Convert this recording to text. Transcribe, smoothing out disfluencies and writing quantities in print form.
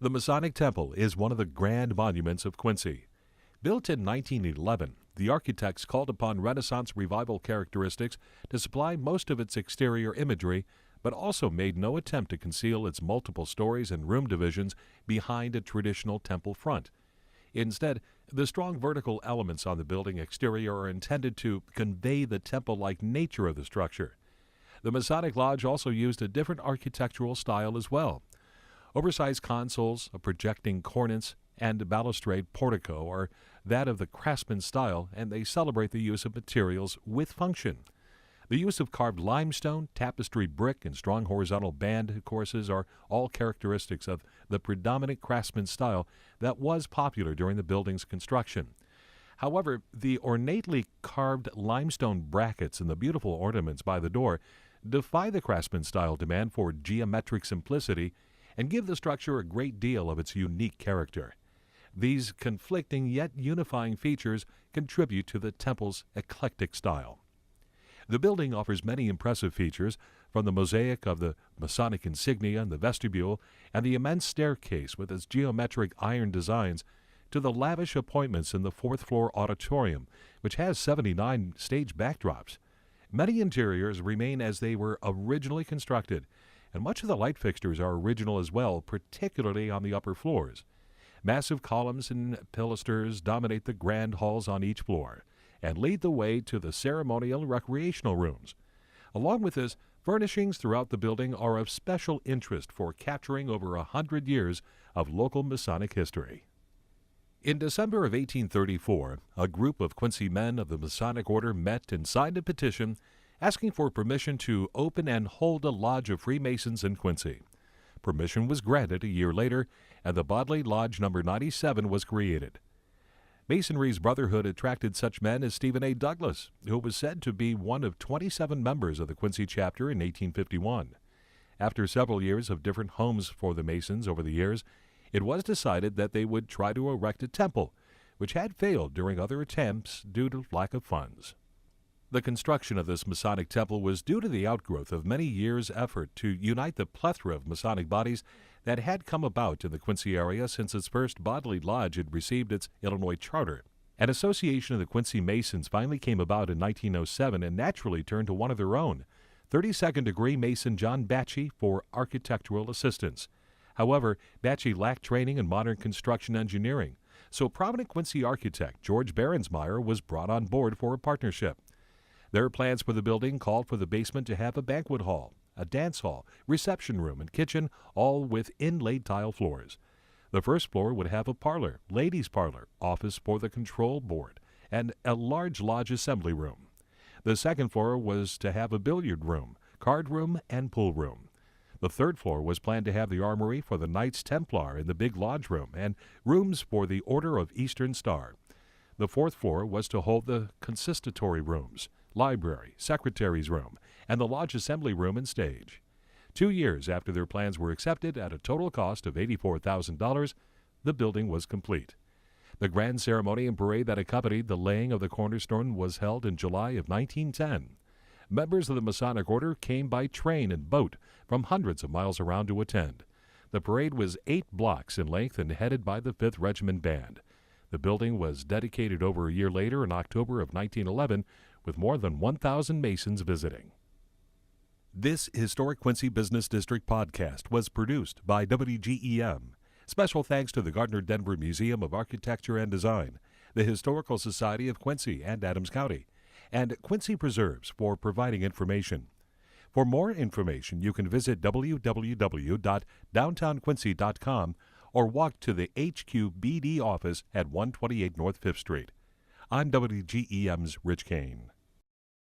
The Masonic Temple is one of the grand monuments of Quincy. Built in 1911, the architects called upon Renaissance revival characteristics to supply most of its exterior imagery, but also made no attempt to conceal its multiple stories and room divisions behind a traditional temple front. Instead, the strong vertical elements on the building exterior are intended to convey the temple-like nature of the structure. The Masonic Lodge also used a different architectural style as well. Oversized consoles, a projecting cornice, and balustrade portico are that of the craftsman style, and they celebrate the use of materials with function. The use of carved limestone, tapestry brick, and strong horizontal band courses are all characteristics of the predominant craftsman style that was popular during the building's construction. However, the ornately carved limestone brackets and the beautiful ornaments by the door defy the craftsman style demand for geometric simplicity and give the structure a great deal of its unique character. These conflicting yet unifying features contribute to the temple's eclectic style. The building offers many impressive features, from the mosaic of the Masonic insignia in the vestibule and the immense staircase with its geometric iron designs, to the lavish appointments in the fourth-floor auditorium, which has 79 stage backdrops. Many interiors remain as they were originally constructed, and much of the light fixtures are original as well, particularly on the upper floors. Massive columns and pilasters dominate the grand halls on each floor and lead the way to the ceremonial and recreational rooms. Along with this, furnishings throughout the building are of special interest for capturing over 100 years of local Masonic history. In December of 1834, a group of Quincy men of the Masonic Order met and signed a petition asking for permission to open and hold a lodge of Freemasons in Quincy. Permission was granted a year later, and the Bodley Lodge No. 97 was created. Masonry's brotherhood attracted such men as Stephen A. Douglas, who was said to be one of 27 members of the Quincy chapter in 1851. After several years of different homes for the Masons over the years, it was decided that they would try to erect a temple, which had failed during other attempts due to lack of funds. The construction of this Masonic temple was due to the outgrowth of many years' effort to unite the plethora of Masonic bodies that had come about in the Quincy area since its first Bodley Lodge had received its Illinois charter. An association of the Quincy Masons finally came about in 1907 and naturally turned to one of their own, 32nd degree Mason John Batchy, for architectural assistance. However, Batchy lacked training in modern construction engineering, so prominent Quincy architect George Baronsmeyer was brought on board for a partnership. Their plans for the building called for the basement to have a banquet hall, a dance hall, reception room, and kitchen, all with inlaid tile floors. The first floor would have a parlor, ladies' parlor, office for the control board, and a large lodge assembly room. The second floor was to have a billiard room, card room, and pool room. The third floor was planned to have the armory for the Knights Templar in the big lodge room and rooms for the Order of Eastern Star. The fourth floor was to hold the consistory rooms, library, secretary's room, and the lodge assembly room and stage. 2 years after their plans were accepted at a total cost of $84,000, the building was complete. The grand ceremony and parade that accompanied the laying of the cornerstone was held in July of 1910. Members of the Masonic Order came by train and boat from hundreds of miles around to attend. The parade was 8 blocks in length and headed by the 5th Regiment Band. The building was dedicated over a year later in October of 1911, with more than 1,000 Masons visiting. This Historic Quincy Business District podcast was produced by WGEM. Special thanks to the Gardner-Denver Museum of Architecture and Design, the Historical Society of Quincy and Adams County, and Quincy Preserves for providing information. For more information, you can visit www.downtownquincy.com or walk to the HQBD office at 128 North 5th Street. I'm WGEM's Rich Kane.